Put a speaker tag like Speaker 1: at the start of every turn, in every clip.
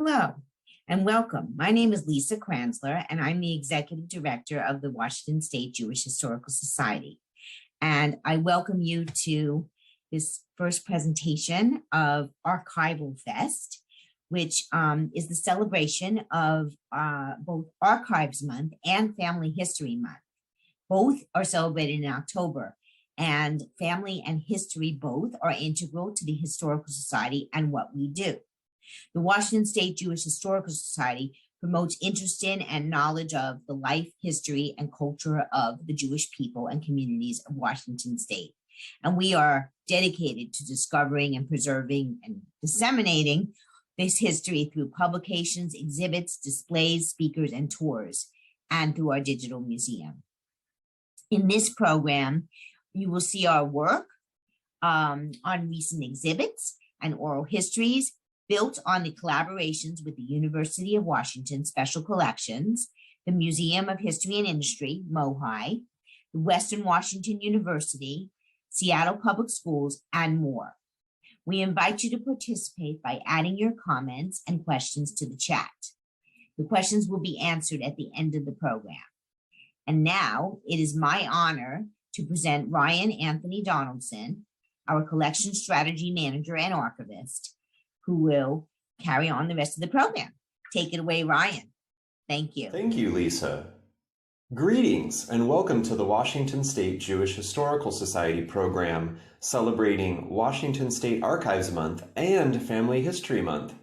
Speaker 1: Hello and welcome. My name is Lisa Kranzler, and I'm the Executive Director of the Washington State Jewish Historical Society. And I welcome you to this first presentation of Archival Fest, which is the celebration of both Archives Month and Family History Month. Both are celebrated in October, and family and history both are integral to the Historical Society and what we do. The Washington State Jewish Historical Society promotes interest in and knowledge of the life, history, and culture of the Jewish people and communities of Washington State. And we are dedicated to discovering and preserving and disseminating this history through publications, exhibits, displays, speakers, and tours, and through our digital museum. In this program, you will see our work on recent exhibits and oral histories, built on the collaborations with the University of Washington Special Collections, the Museum of History and Industry, MOHI, the Western Washington University, Seattle Public Schools, and more. We invite you to participate by adding your comments and questions to the chat. The questions will be answered at the end of the program. And now it is my honor to present Ryan Anthony Donaldson, our Collection Strategy Manager and Archivist, who will carry on the rest of the program. Take it away, Ryan. Thank you.
Speaker 2: Thank you, Lisa. Greetings and welcome to the Washington State Jewish Historical Society program celebrating Washington State Archives Month and Family History Month.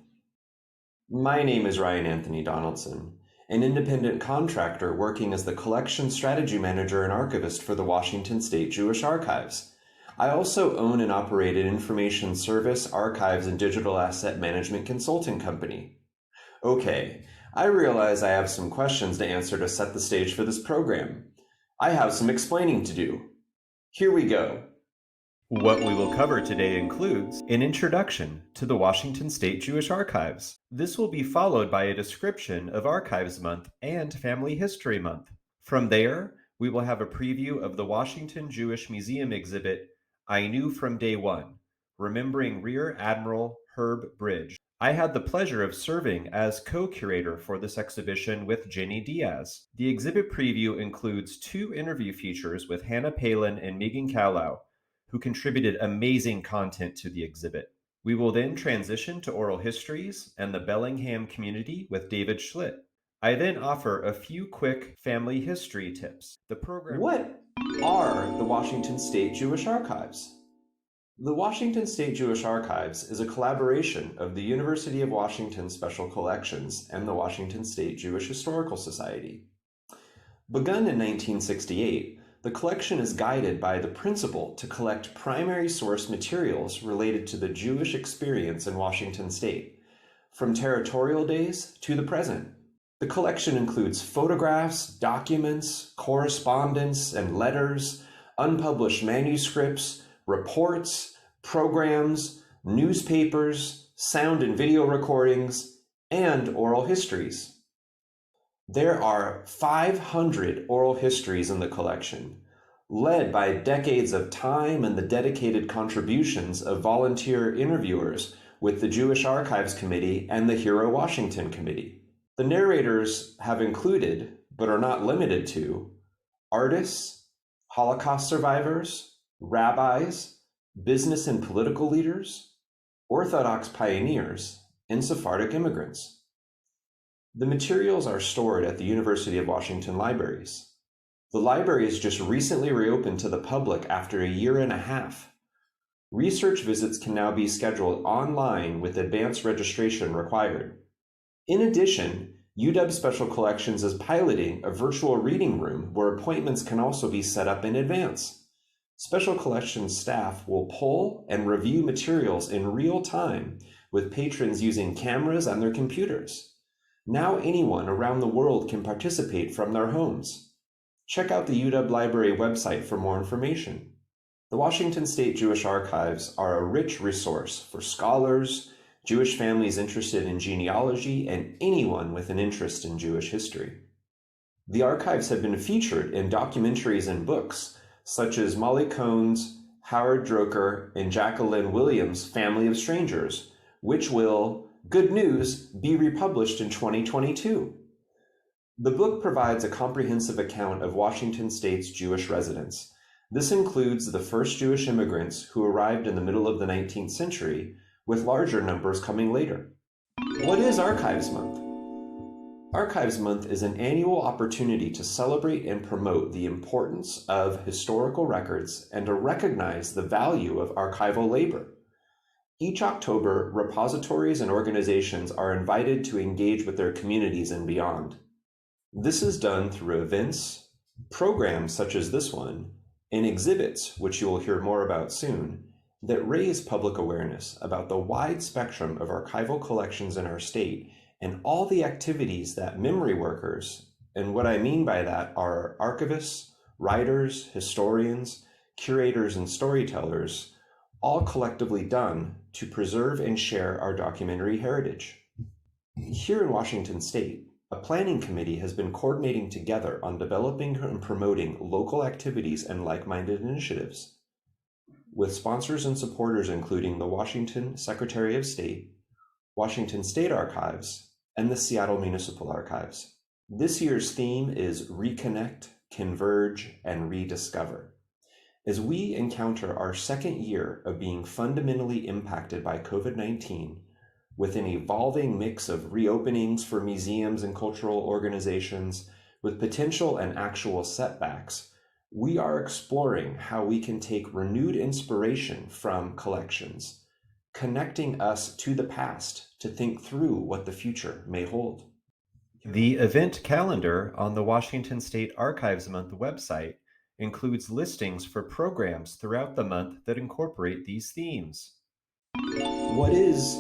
Speaker 2: My name is Ryan Anthony Donaldson, an independent contractor working as the Collection Strategy Manager and Archivist for the Washington State Jewish Archives. I also own and operate an information service, archives, and digital asset management consulting company. Okay, I realize I have some questions to answer to set the stage for this program. I have some explaining to do. Here we go. What we will cover today includes an introduction to the Washington State Jewish Archives. This will be followed by a description of Archives Month and Family History Month. From there, we will have a preview of the Washington Jewish Museum exhibit, I Knew from Day One, Remembering Rear Admiral Herb Bridge. I had the pleasure of serving as co-curator for this exhibition with Jenny Diaz. The exhibit preview includes 2 interview features with Hannah Palin and Meaghan Kahlo, who contributed amazing content to the exhibit. We will then transition to oral histories and the Bellingham community with David Schlitt. I then offer a few quick family history tips. The program. What are the Washington State Jewish Archives? The Washington State Jewish Archives is a collaboration of the University of Washington Special Collections and the Washington State Jewish Historical Society. Begun in 1968, the collection is guided by the principle to collect primary source materials related to the Jewish experience in Washington State, from territorial days to the present. The collection includes photographs, documents, correspondence, and letters, unpublished manuscripts, reports, programs, newspapers, sound and video recordings, and oral histories. There are 500 oral histories in the collection, led by decades of time and the dedicated contributions of volunteer interviewers with the Jewish Archives Committee and the Hero Washington Committee. The narrators have included, but are not limited to, artists, Holocaust survivors, rabbis, business and political leaders, Orthodox pioneers, and Sephardic immigrants. The materials are stored at the University of Washington libraries. The library has just recently reopened to the public after a year and a half. Research visits can now be scheduled online with advanced registration required. In addition, UW Special Collections is piloting a virtual reading room where appointments can also be set up in advance. Special Collections staff will pull and review materials in real time with patrons using cameras on their computers. Now anyone around the world can participate from their homes. Check out the UW Library website for more information. The Washington State Jewish Archives are a rich resource for scholars, Jewish families interested in genealogy, and anyone with an interest in Jewish history. The archives have been featured in documentaries and books, such as Molly Cohn's, Howard Droker, and Jacqueline Williams' Family of Strangers, which will Good news, be republished in 2022. The book provides a comprehensive account of Washington State's Jewish residents. This includes the first Jewish immigrants who arrived in the middle of the 19th century, with larger numbers coming later. What is Archives Month? Archives Month is an annual opportunity to celebrate and promote the importance of historical records and to recognize the value of archival labor. Each October, repositories and organizations are invited to engage with their communities and beyond. This is done through events, programs such as this one, and exhibits, which you will hear more about soon, that raise public awareness about the wide spectrum of archival collections in our state and all the activities that memory workers, and what I mean by that are archivists, writers, historians, curators, and storytellers, all collectively done to preserve and share our documentary heritage. Here in Washington State, a planning committee has been coordinating together on developing and promoting local activities and like-minded initiatives, with sponsors and supporters including the Washington Secretary of State, Washington State Archives, and the Seattle Municipal Archives. This year's theme is Reconnect, Converge, and Rediscover. As we encounter our second year of being fundamentally impacted by COVID-19, with an evolving mix of reopenings for museums and cultural organizations, with potential and actual setbacks, we are exploring how we can take renewed inspiration from collections, connecting us to the past to think through what the future may hold. The event calendar on the Washington State Archives Month website includes listings for programs throughout the month that incorporate these themes. What is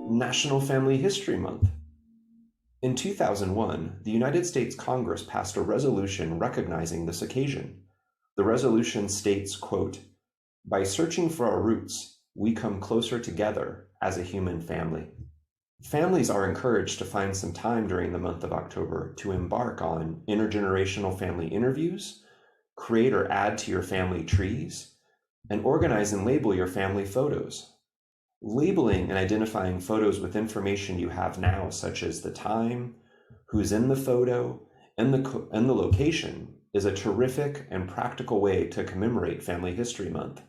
Speaker 2: National Family History Month? In 2001, the United States Congress passed a resolution recognizing this occasion. The resolution states, quote, "By searching for our roots, we come closer together as a human family." Families are encouraged to find some time during the month of October to embark on intergenerational family interviews, create or add to your family trees, and organize and label your family photos. Labeling and identifying photos with information you have now, such as the time, who's in the photo, and the location, is a terrific and practical way to commemorate Family History Month.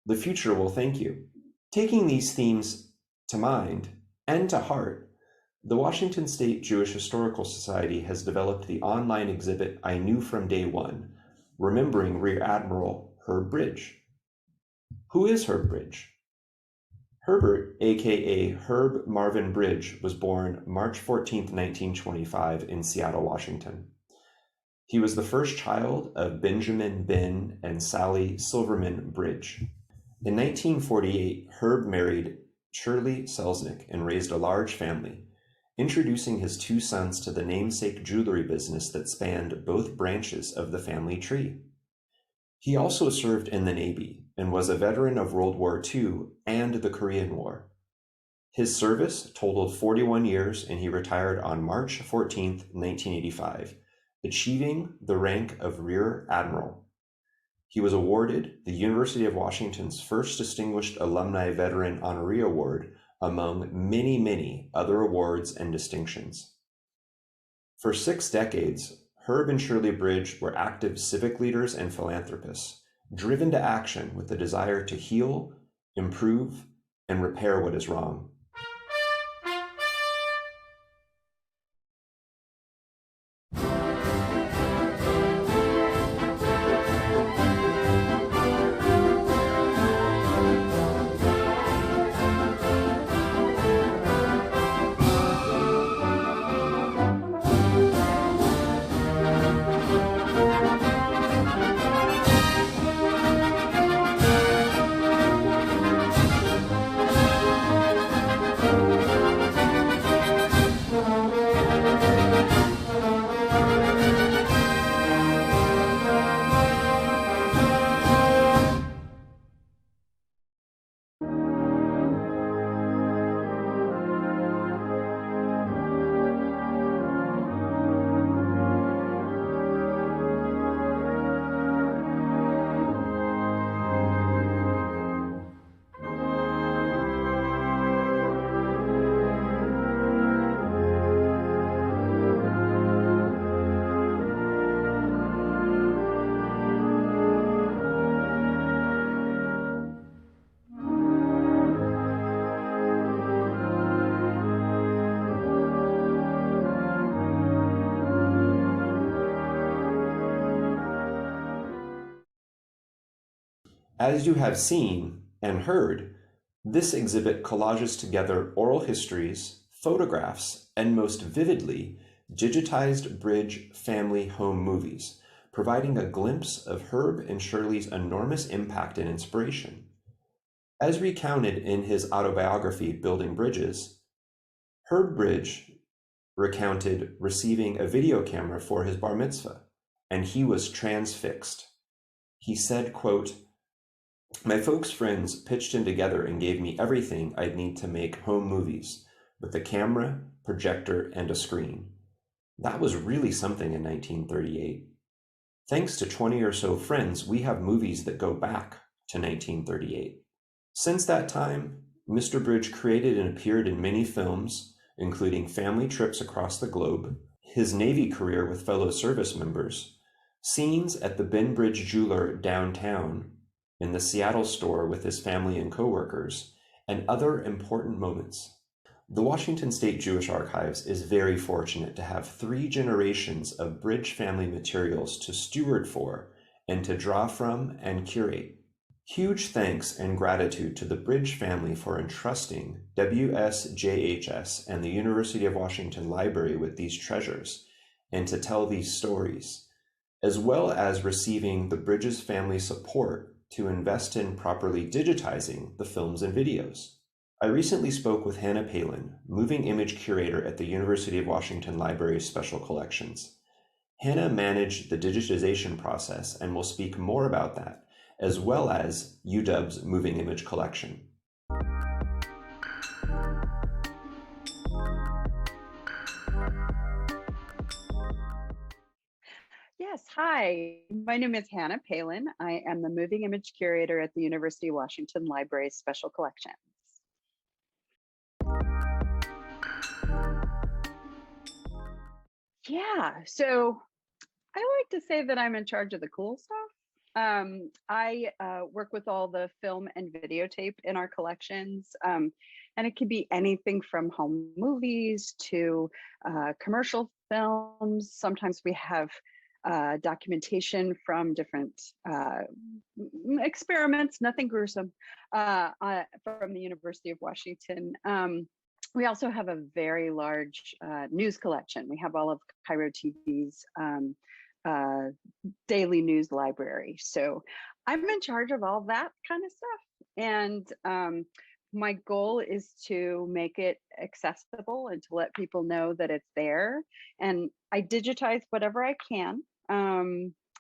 Speaker 2: The future will thank you. Taking these themes to mind and to heart, the Washington State Jewish Historical Society has developed the online exhibit I Knew from Day One, Remembering Rear Admiral Herb Bridge. Who is Herb Bridge? Herbert, aka Herb Marvin Bridge, was born March 14, 1925 in Seattle, Washington. He was the first child of Benjamin Ben and Sally Silverman Bridge. In 1948, Herb married Shirley Selznick and raised a large family, introducing his two sons to the namesake jewelry business that spanned both branches of the family tree. He also served in the Navy and was a veteran of World War II and the Korean War. His service totaled 41 years and he retired on March 14, 1985, achieving the rank of Rear Admiral. He was awarded the University of Washington's first Distinguished Alumni Veteran Honoree Award, among many, many other awards and distinctions. For 6 decades, Herb and Shirley Bridge were active civic leaders and philanthropists, driven to action with the desire to heal, improve, and repair what is wrong. As you have seen and heard, this exhibit collages together oral histories, photographs, and most vividly, digitized bridge family home movies, providing a glimpse of Herb and Shirley's enormous impact and inspiration. As recounted in his autobiography, Building Bridges, Herb Bridge recounted receiving a video camera for his bar mitzvah, and he was transfixed. He said, quote, "My folks' friends pitched in together and gave me everything I'd need to make home movies, with a camera, projector, and a screen. That was really something in 1938. Thanks to 20 or so friends, we have movies that go back to 1938. Since that time, Mr. Bridge created and appeared in many films, including family trips across the globe, his Navy career with fellow service members, scenes at the Ben Bridge Jeweler downtown, in the Seattle store with his family and coworkers, and other important moments. The Washington State Jewish Archives is very fortunate to have 3 generations of Bridge family materials to steward for and to draw from and curate. Huge thanks and gratitude to the Bridge family for entrusting WSJHS and the University of Washington Library with these treasures and to tell these stories, as well as receiving the Bridges family support to invest in properly digitizing the films and videos. I recently spoke with Hannah Palin, Moving Image Curator at the University of Washington Library's Special Collections. Hannah managed the digitization process and will speak more about that, as well as UW's Moving Image Collection.
Speaker 3: Yes, hi. My name is Hannah Palin. I am the Moving Image Curator at the University of Washington Library's Special Collections. Yeah, so I like to say that I'm in charge of the cool stuff. I work with all the film and videotape in our collections, and it can be anything from home movies to commercial films. Sometimes we have documentation from different experiments, nothing gruesome, from the University of Washington. We also have a very large news collection. We have all of Cairo TV's daily news library. So I'm in charge of all that kind of stuff. And my goal is to make it accessible and to let people know that it's there. And I digitize whatever I can.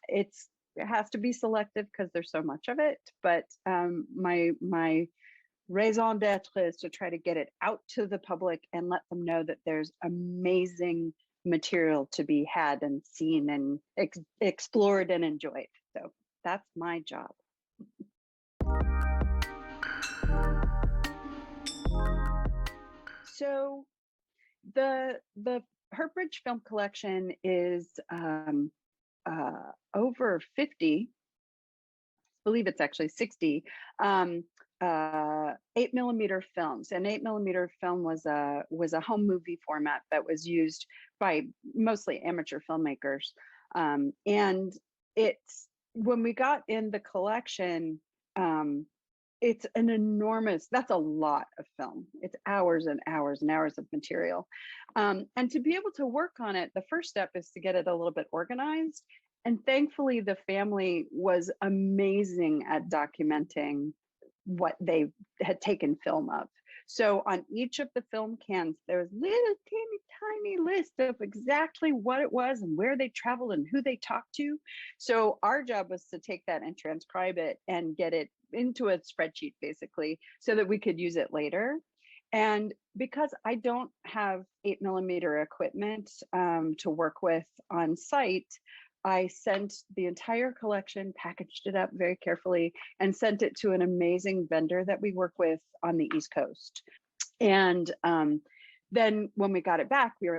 Speaker 3: It has to be selective because there's so much of it, but my raison d'etre is to try to get it out to the public and let them know that there's amazing material to be had and seen and explored and enjoyed. So that's my job. So the Herb Bridge Film Collection is over 50, I believe it's actually 60, 8mm films. And 8mm film was a home movie format that was used by mostly amateur filmmakers. And it's, when we got in the collection, it's an enormous, that's a lot of film. It's hours and hours and hours of material. And to be able to work on it, the first step is to get it a little bit organized. And thankfully, the family was amazing at documenting what they had taken film of. So on each of the film cans, there was little tiny list of exactly what it was and where they traveled and who they talked to. So our job was to take that and transcribe it and get it into a spreadsheet, basically, so that we could use it later. And because I don't have 8mm equipment to work with on site, I sent the entire collection, packaged it up very carefully, and sent it to an amazing vendor that we work with on the East Coast. And then when we got it back, we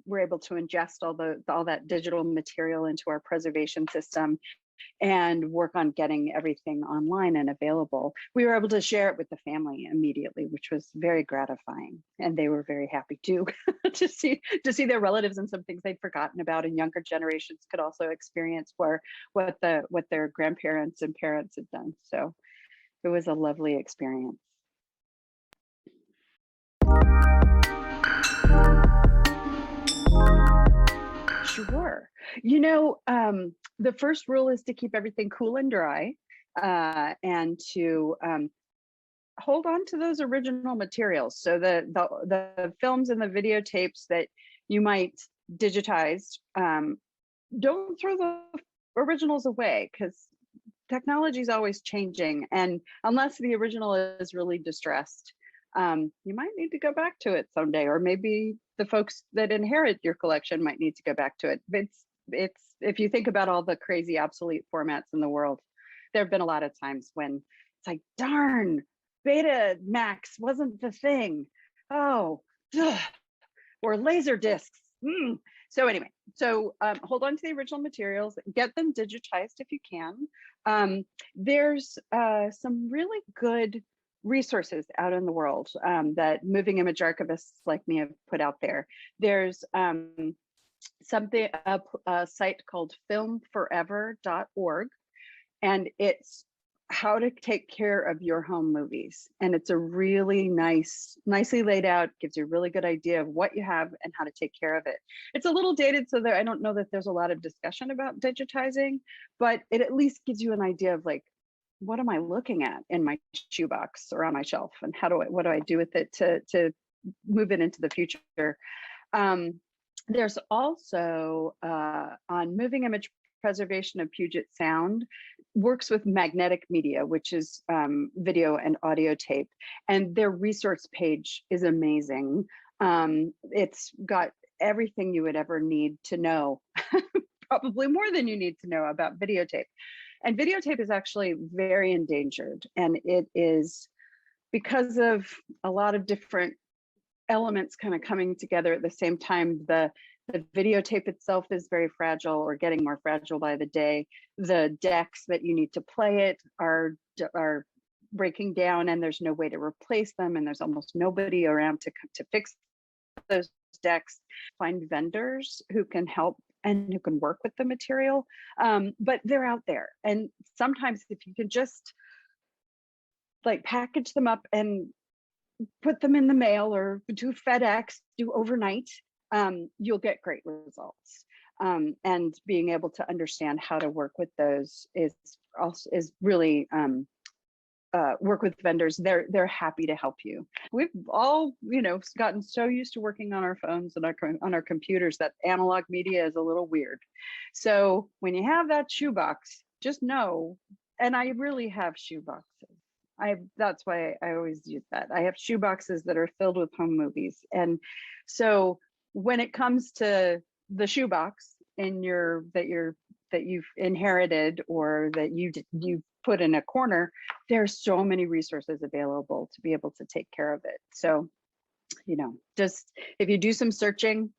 Speaker 3: were able to ingest all that digital material into our preservation system and work on getting everything online and available. We were able to share it with the family immediately, which was very gratifying. And they were very happy too to see their relatives and some things they'd forgotten about, and younger generations could also experience what their grandparents and parents had done. So it was a lovely experience. Sure. The first rule is to keep everything cool and dry, and to hold on to those original materials. So the films and the videotapes that you might digitize, don't throw the originals away, because technology is always changing. And unless the original is really distressed, you might need to go back to it someday, or maybe the folks that inherit your collection might need to go back to it. It's if you think about all the crazy obsolete formats in the world, there have been a lot of times when it's like, darn, Betamax wasn't the thing. Oh, ugh. Or laser discs. So anyway, hold on to the original materials, get them digitized if you can. There's some really good resources out in the world that moving image archivists like me have put out there. There's a site called filmforever.org, and it's how to take care of your home movies. And it's a really nicely laid out, gives you a really good idea of what you have and how to take care of it. It's a little dated, so I don't know that there's a lot of discussion about digitizing, but it at least gives you an idea of like, what am I looking at in my shoebox or on my shelf, and what do I do with it to move it into the future? There's also on moving image preservation of Puget Sound, works with magnetic media, which is video and audio tape, and their resource page is amazing. It's got everything you would ever need to know, probably more than you need to know about videotape. And videotape is actually very endangered, and it is because of a lot of different elements kind of coming together at the same time. The videotape itself is very fragile, or getting more fragile by the day. The decks that you need to play it are breaking down, and there's no way to replace them, and there's almost nobody around to fix those decks. Find vendors who can help and who can work with the material, but they're out there. And sometimes if you can just like package them up and put them in the mail, or do FedEx, do overnight, you'll get great results. And being able to understand how to work with those is really work with vendors. They're happy to help you. We've all gotten so used to working on our phones and on our computers that analog media is a little weird. So when you have that shoebox, just know, and I really have shoeboxes. That's why I always use that. I have shoeboxes that are filled with home movies. And so when it comes to the shoebox that you've inherited, or that you put in a corner, there's so many resources available to be able to take care of it. So, just if you do some searching,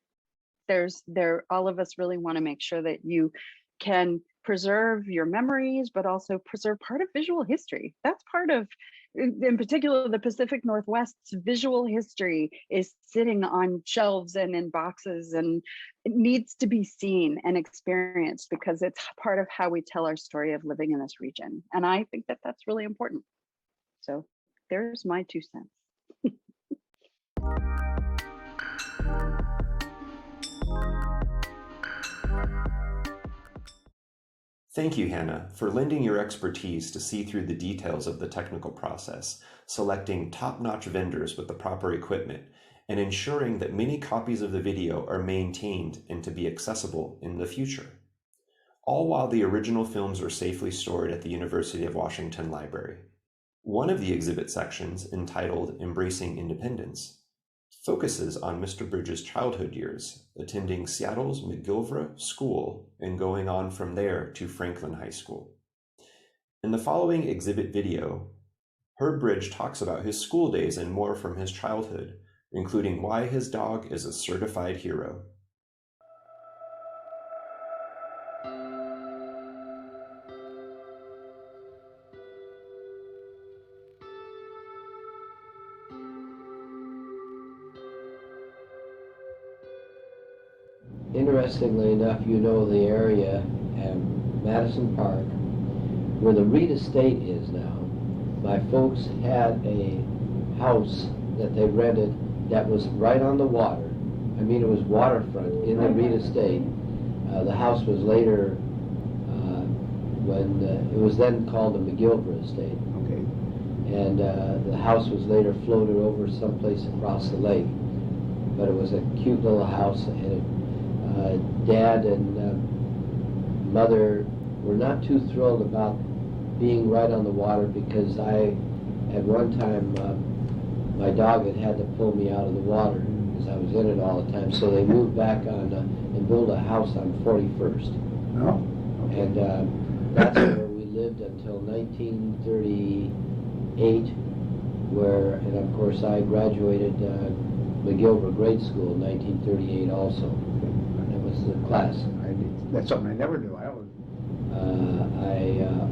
Speaker 3: all of us really want to make sure that you can preserve your memories, but also preserve part of visual history. That's part of, in particular, the Pacific Northwest's visual history is sitting on shelves and in boxes, and it needs to be seen and experienced because it's part of how we tell our story of living in this region. And I think that that's really important. So there's my 2 cents.
Speaker 2: Thank you, Hannah, for lending your expertise to see through the details of the technical process, selecting top-notch vendors with the proper equipment, and ensuring that many copies of the video are maintained and to be accessible in the future. All while the original films are safely stored at the University of Washington Library. One of the exhibit sections, entitled Embracing Independence, focuses on Mr. Bridges' childhood years, attending Seattle's McGillivray School and going on from there to Franklin High School. In the following exhibit video, Herb Bridge talks about his school days and more from his childhood, including why his dog is a certified hero.
Speaker 4: Interestingly enough, you know the area at Madison Park, where the Reed Estate is now. My folks had a house that they rented that was right on the water. I mean, it was waterfront in the Reed Estate. The house was later, it was then called the McGilver Estate.
Speaker 5: Okay.
Speaker 4: And the house was later floated over someplace across the lake. But it was a cute little house, and Dad and Mother were not too thrilled about being right on the water because at one time, my dog had to pull me out of the water because I was in it all the time. So they moved back on and built a house on 41st.
Speaker 5: Oh, okay.
Speaker 4: And that's where we lived until 1938, and of course I graduated McGilver Grade School in 1938 also. That was the class.
Speaker 5: That's something I never knew. I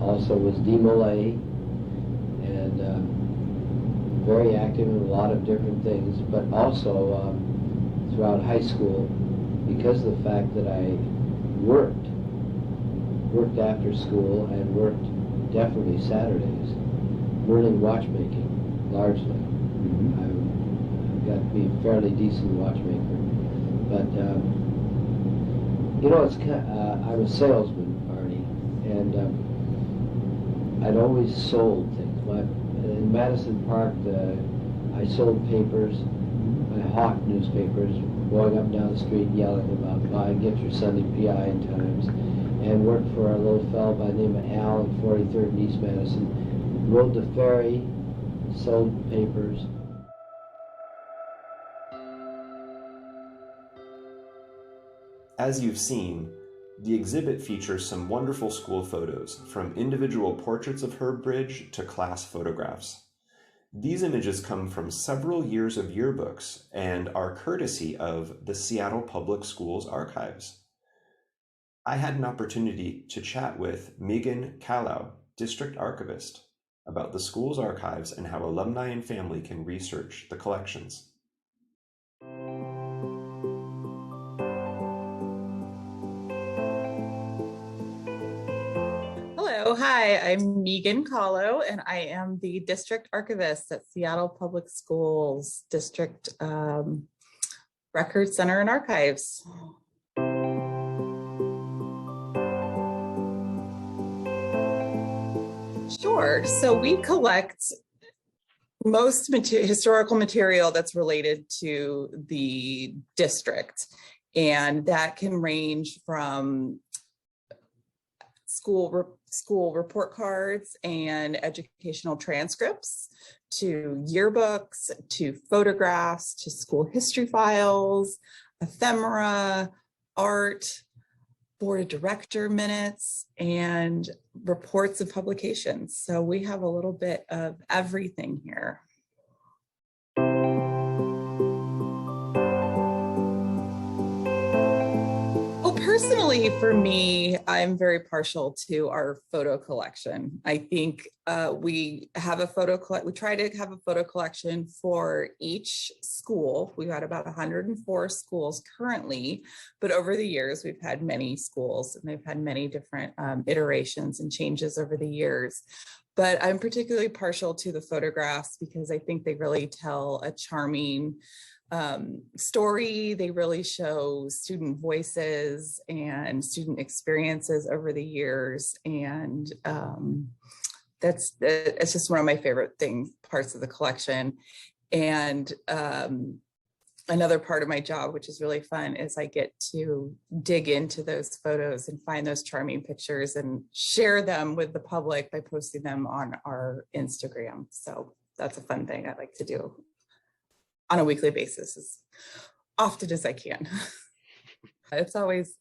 Speaker 4: also was DMLA and very active in a lot of different things, but also throughout high school, because of the fact that I worked after school and worked definitely Saturdays, learning watchmaking largely. I've got to be a fairly decent watchmaker, but I'm a salesman, Arnie, and I'd always sold things. In Madison Park, I sold papers. I hawked newspapers, going up and down the street yelling about get your Sunday PI in Times, and worked for a little fellow by the name of Al at 43rd and East Madison. Rode the ferry, sold papers.
Speaker 2: As you've seen, the exhibit features some wonderful school photos, from individual portraits of Herb Bridge to class photographs. These images come from several years of yearbooks and are courtesy of the Seattle Public Schools archives. I had an opportunity to chat with Meaghan, Kahlo, District Archivist, about the school's archives and how alumni and family can research the collections.
Speaker 6: Hello, hi, I'm Meaghan Kahlo, and I am the District Archivist at Seattle Public Schools District Record Center and Archives. Sure, so we collect most historical material that's related to the district, and that can range from school report cards and educational transcripts to yearbooks to photographs to school history files, ephemera, art, board of director minutes, and reports of publications. So we have a little bit of everything here. Personally, for me, I'm very partial to our photo collection. I think we have a we try to have a photo collection for each school. We've got about 104 schools currently, but over the years, we've had many schools and they've had many different iterations and changes over the years. But I'm particularly partial to the photographs because I think they really tell a charming story. They really show student voices and student experiences over the years, and it's just one of my favorite parts of the collection. And another part of my job, which is really fun, is I get to dig into those photos and find those charming pictures and share them with the public by posting them on our Instagram. So that's a fun thing I like to do on a weekly basis as often as I can. It's always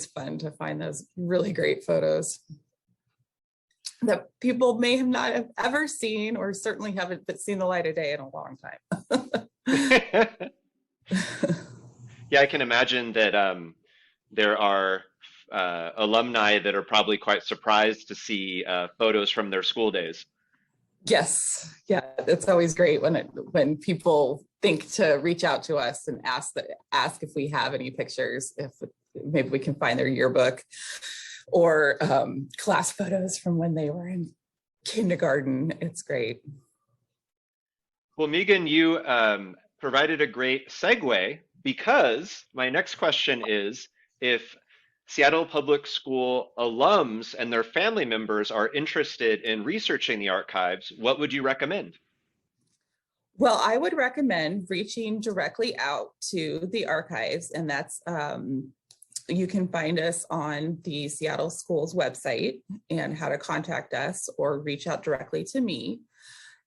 Speaker 6: fun to find those really great photos that people may not have ever seen, or certainly haven't seen the light of day in a long time.
Speaker 2: Yeah, I can imagine that there are alumni that are probably quite surprised to see photos from their school days.
Speaker 6: Yes, yeah, it's always great when people think to reach out to us and ask if we have any pictures, if maybe we can find their yearbook or class photos from when they were in kindergarten. It's great.
Speaker 2: Well, Meaghan, you provided a great segue, because my next question is, if Seattle Public School alums and their family members are interested in researching the archives, what would you recommend?
Speaker 6: Well, I would recommend reaching directly out to the archives, and that's you can find us on the Seattle Schools website and how to contact us, or reach out directly to me.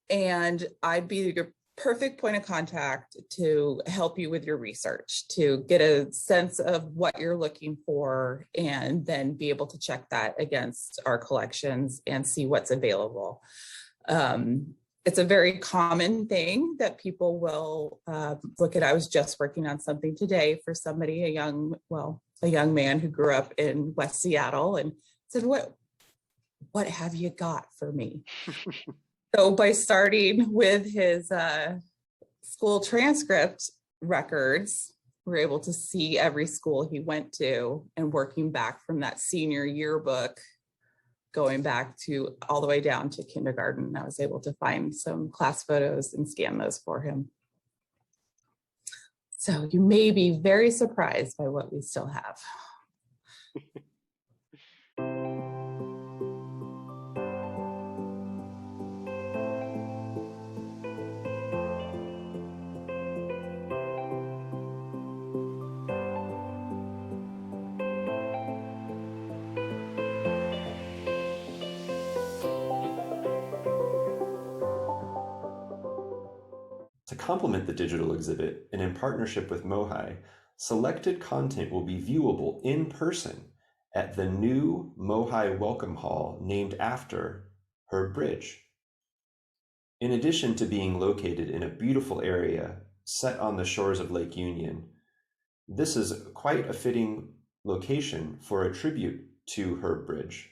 Speaker 6: And I'd be your perfect point of contact to help you with your research, to get a sense of what you're looking for, and then be able to check that against our collections and see what's available. It's a very common thing that people will look at. I was just working on something today for somebody, a young man who grew up in West Seattle, and said, what have you got for me? So by starting with his school transcript records, we're able to see every school he went to, and working back from that senior yearbook, going back to all the way down to kindergarten. I was able to find some class photos and scan those for him. So you may be very surprised by what we still have.
Speaker 2: To complement the digital exhibit, and in partnership with MOHI, selected content will be viewable in person at the new MOHI Welcome Hall named after Herb Bridge. In addition to being located in a beautiful area set on the shores of Lake Union, this is quite a fitting location for a tribute to Herb Bridge.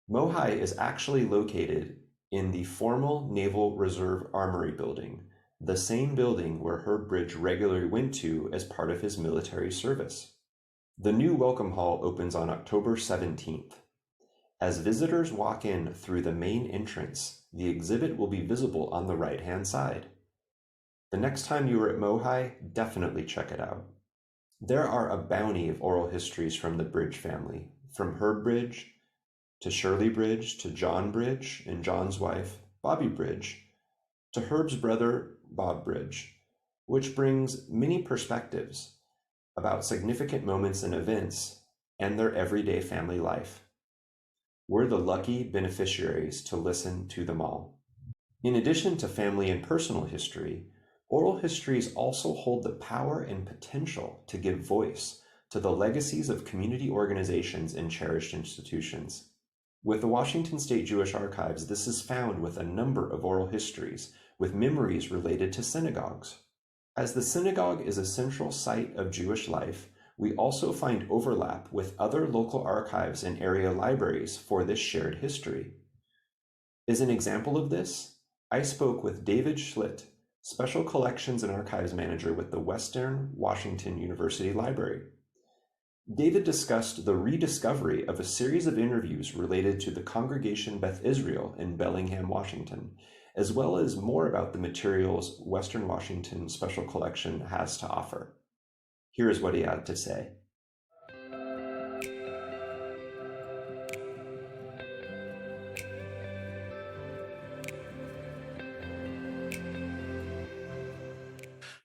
Speaker 2: MOHI is actually located in the former Naval Reserve Armory building, the same building where Herb Bridge regularly went to as part of his military service. The new Welcome Hall opens on October 17th. As visitors walk in through the main entrance, the exhibit will be visible on the right-hand side. The next time you are at MOHI, definitely check it out. There are a bounty of oral histories from the Bridge family, from Herb Bridge to Shirley Bridge to John Bridge and John's wife, Bobby Bridge, to Herb's brother, Bob Bridge, which brings many perspectives about significant moments and events and their everyday family life. We're the lucky beneficiaries to listen to them all. In addition to family and personal history, oral histories also hold the power and potential to give voice to the legacies of community organizations and cherished institutions. With the Washington State Jewish Archives, this is found with a number of oral histories with memories related to synagogues. As the synagogue is a central site of Jewish life, we also find overlap with other local archives and area libraries for this shared history. As an example of this, I spoke with David Schlitt, Special Collections and Archives Manager with the Western Washington University Library. David discussed the rediscovery of a series of interviews related to the Congregation Beth Israel in Bellingham, Washington, as well as more about the materials Western Washington Special Collection has to offer. Here is what he had to say.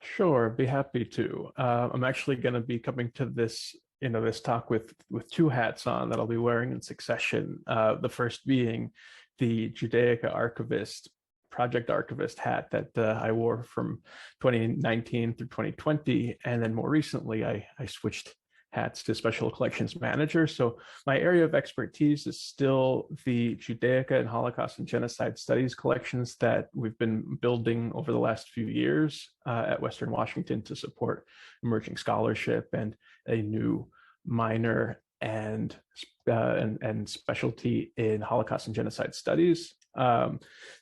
Speaker 7: Sure, be happy to. I'm actually going to be coming to this talk with two hats on that I'll be wearing in succession. The first being the Judaica Archivist, Project Archivist hat that I wore from 2019 through 2020. And then more recently, I switched hats to Special Collections Manager. So my area of expertise is still the Judaica and Holocaust and Genocide Studies collections that we've been building over the last few years at Western Washington to support emerging scholarship and a new minor and specialty in Holocaust and genocide studies.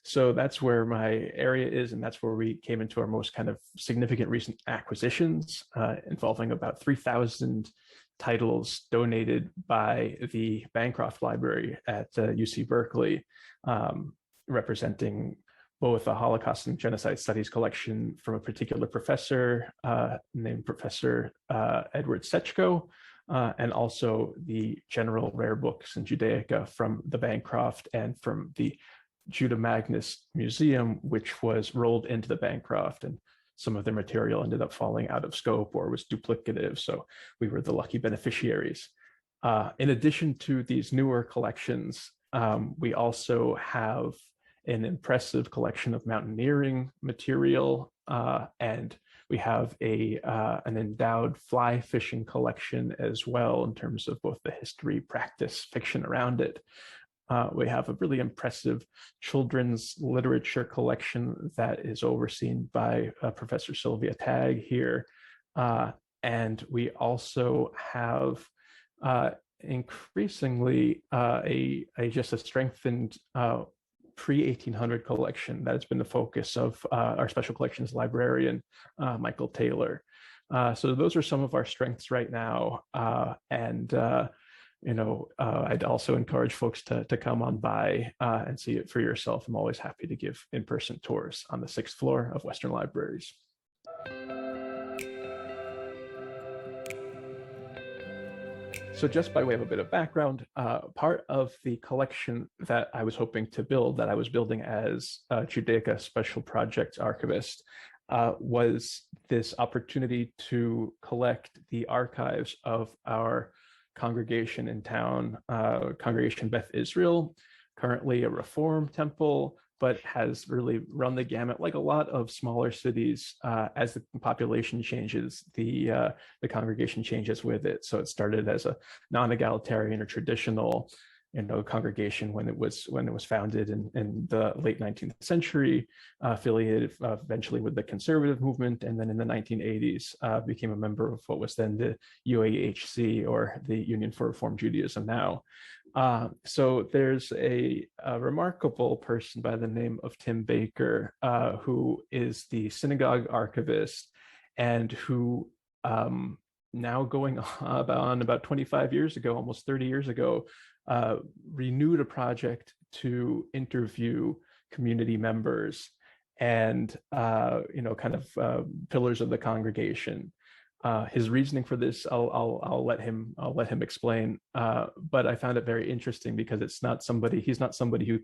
Speaker 7: So that's where my area is, and that's where we came into our most kind of significant recent acquisitions, involving about 3,000 titles donated by the Bancroft Library at UC Berkeley, representing both a Holocaust and genocide studies collection from a particular professor named Professor Edward Sechko, and also the general rare books in Judaica from the Bancroft and from the Judah Magnus Museum, which was rolled into the Bancroft, and some of their material ended up falling out of scope or was duplicative. So we were the lucky beneficiaries. In addition to these newer collections, we also have an impressive collection of mountaineering material, and we have an endowed fly fishing collection as well in terms of both the history, practice, fiction around it. We have a really impressive children's literature collection that is overseen by Professor Sylvia Tagg here. And we also have increasingly just a strengthened pre-1800 collection that has been the focus of our special collections librarian, Michael Taylor. So those are some of our strengths right now. I'd also encourage folks to come on by and see it for yourself. I'm always happy to give in-person tours on the 6th floor of Western Libraries. So just by way of a bit of background, part of the collection that I was hoping to build, that I was building as a Judaica Special Projects Archivist, was this opportunity to collect the archives of our congregation in town, Congregation Beth Israel, currently a Reform temple, but has really run the gamut, like a lot of smaller cities. As the population changes, the congregation changes with it. So it started as a non-egalitarian or traditional, congregation when it was founded in the late 19th century, affiliated eventually with the conservative movement, and then in the 1980s became a member of what was then the UAHC, or the Union for Reform Judaism now. So there's a remarkable person by the name of Tim Baker, who is the synagogue archivist, and who now going on about 25 years ago, almost 30 years ago, renewed a project to interview community members and pillars of the congregation. His reasoning for this, I'll let him explain. But I found it very interesting because he's not somebody who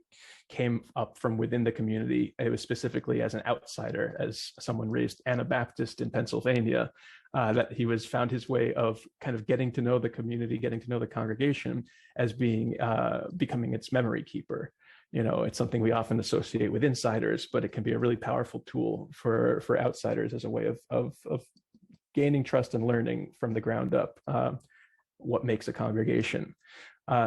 Speaker 7: came up from within the community. It was specifically as an outsider, as someone raised Anabaptist in Pennsylvania, that he found his way of kind of getting to know the community, getting to know the congregation as becoming its memory keeper. It's something we often associate with insiders, but it can be a really powerful tool for outsiders as a way of gaining trust and learning from the ground up what makes a congregation.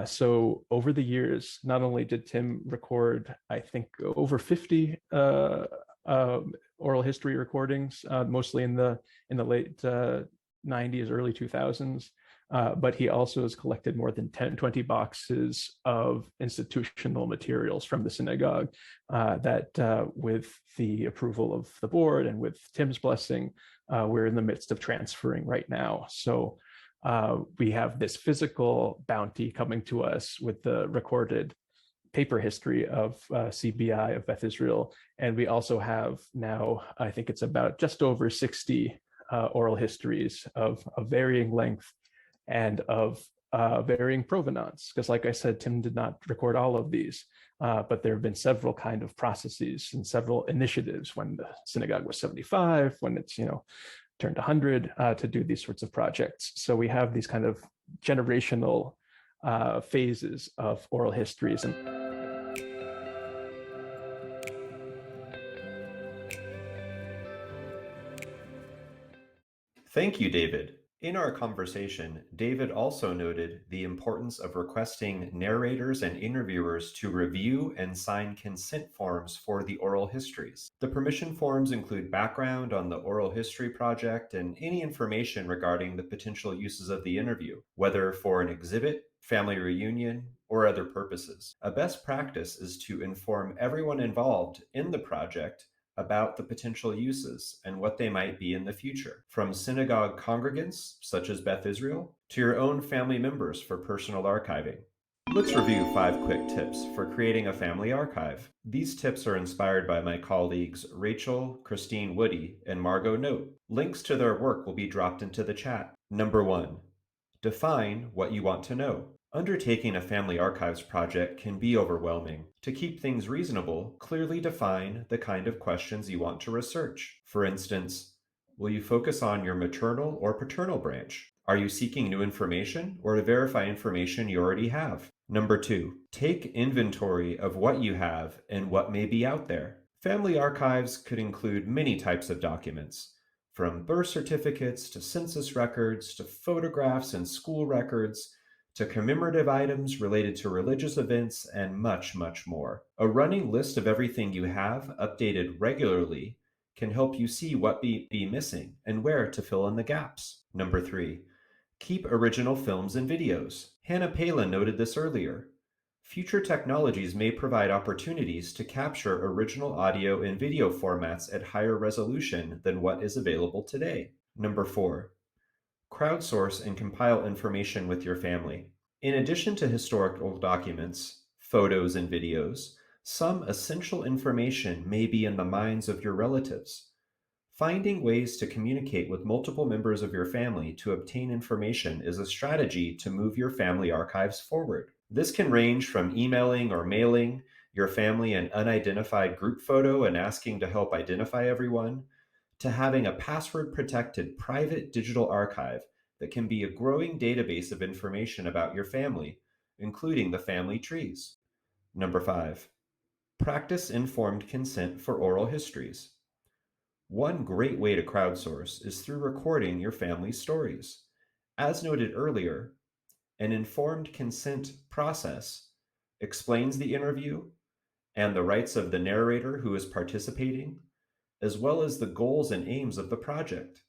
Speaker 7: So over the years, not only did Tim record, I think, over 50 oral history recordings, mostly in the late 90s, early 2000s, but he also has collected more than 20 boxes of institutional materials from the synagogue that, with the approval of the board and with Tim's blessing, we're in the midst of transferring right now. So we have this physical bounty coming to us with the recorded paper history of CBI of Beth Israel. And we also have now, I think it's about just over 60 oral histories of varying length and of varying provenance. Because like I said, Tim did not record all of these, but there have been several kind of processes and several initiatives when the synagogue was 75, when it's, turned 100, to do these sorts of projects. So we have these kind of generational phases of oral histories.
Speaker 2: Thank you, David. In our conversation, David also noted the importance of requesting narrators and interviewers to review and sign consent forms for the oral histories. The permission forms include background on the oral history project and any information regarding the potential uses of the interview, whether for an exhibit, family reunion, or other purposes. A best practice is to inform everyone involved in the project about the potential uses and what they might be in the future, from synagogue congregants, such as Beth Israel, to your own family members for personal archiving. Let's review 5 quick tips for creating a family archive. These tips are inspired by my colleagues Rachel, Christine Woody, and Margot Note. Links to their work will be dropped into the chat. Number 1, define what you want to know. Undertaking a family archives project can be overwhelming. To keep things reasonable, clearly define the kind of questions you want to research. For instance, will you focus on your maternal or paternal branch? Are you seeking new information or to verify information you already have? Number 2, take inventory of what you have and what may be out there. Family archives could include many types of documents, from birth certificates to census records to photographs and school records, to commemorative items related to religious events, and much, much more. A running list of everything you have, updated regularly, can help you see what be missing and where to fill in the gaps. Number 3, keep original films and videos. Hannah Palin noted this earlier. Future technologies may provide opportunities to capture original audio and video formats at higher resolution than what is available today. Number 4, crowdsource and compile information with your family. In addition to historical documents, photos, and videos, some essential information may be in the minds of your relatives. Finding ways to communicate with multiple members of your family to obtain information is a strategy to move your family archives forward. This can range from emailing or mailing your family an unidentified group photo and asking to help identify everyone, to having a password-protected private digital archive that can be a growing database of information about your family, including the family trees. Number 5, practice informed consent for oral histories. One great way to crowdsource is through recording your family's stories. As noted earlier, an informed consent process explains the interview and the rights of the narrator who is participating, as well as the goals and aims of the project.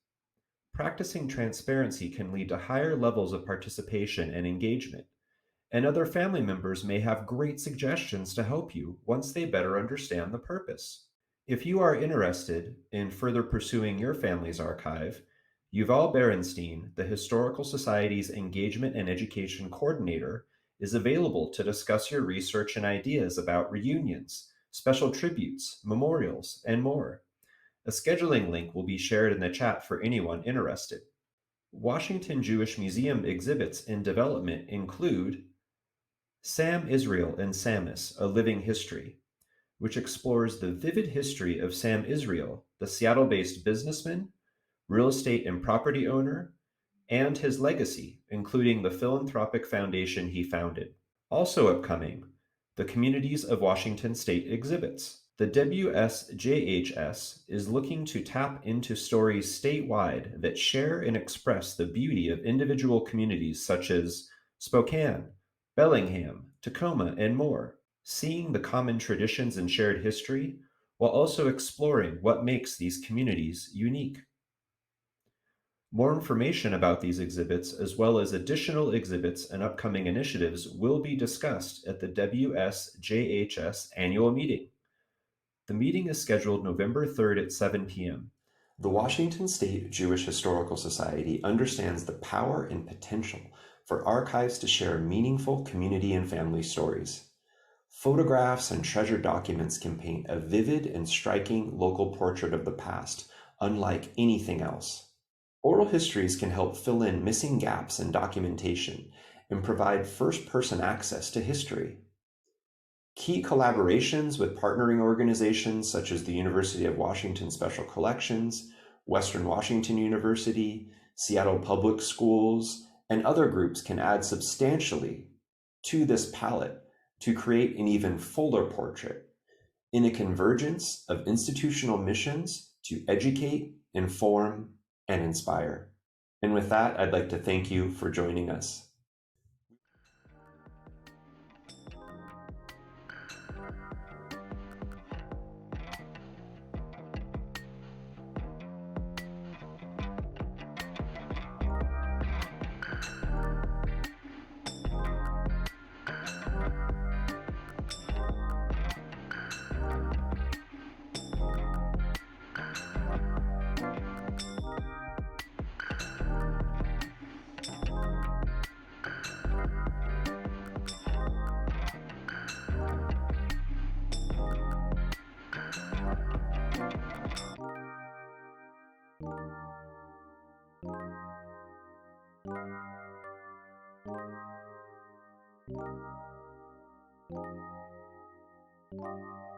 Speaker 2: Practicing transparency can lead to higher levels of participation and engagement, and other family members may have great suggestions to help you once they better understand the purpose. If you are interested in further pursuing your family's archive, Yuval Berenstein, the Historical Society's Engagement and Education Coordinator, is available to discuss your research and ideas about reunions, special tributes, memorials, and more. A scheduling link will be shared in the chat for anyone interested. Washington Jewish Museum exhibits in development include Sam Israel and Samus, A Living History, which explores the vivid history of Sam Israel, the Seattle-based businessman, real estate and property owner, and his legacy, including the philanthropic foundation he founded. Also upcoming, the Communities of Washington State exhibits. The WSJHS is looking to tap into stories statewide that share and express the beauty of individual communities such as Spokane, Bellingham, Tacoma, and more, seeing the common traditions and shared history, while also exploring what makes these communities unique. More information about these exhibits, as well as additional exhibits and upcoming initiatives, will be discussed at the WSJHS annual meeting. The meeting is scheduled November 3rd at 7 p.m. The Washington State Jewish Historical Society understands the power and potential for archives to share meaningful community and family stories. Photographs and treasured documents can paint a vivid and striking local portrait of the past, unlike anything else. Oral histories can help fill in missing gaps in documentation and provide first-person access to history. Key collaborations with partnering organizations such as the University of Washington Special Collections, Western Washington University, Seattle Public Schools, and other groups can add substantially to this palette to create an even fuller portrait in a convergence of institutional missions to educate, inform, and inspire. And with that, I'd like to thank you for joining us. Thank you.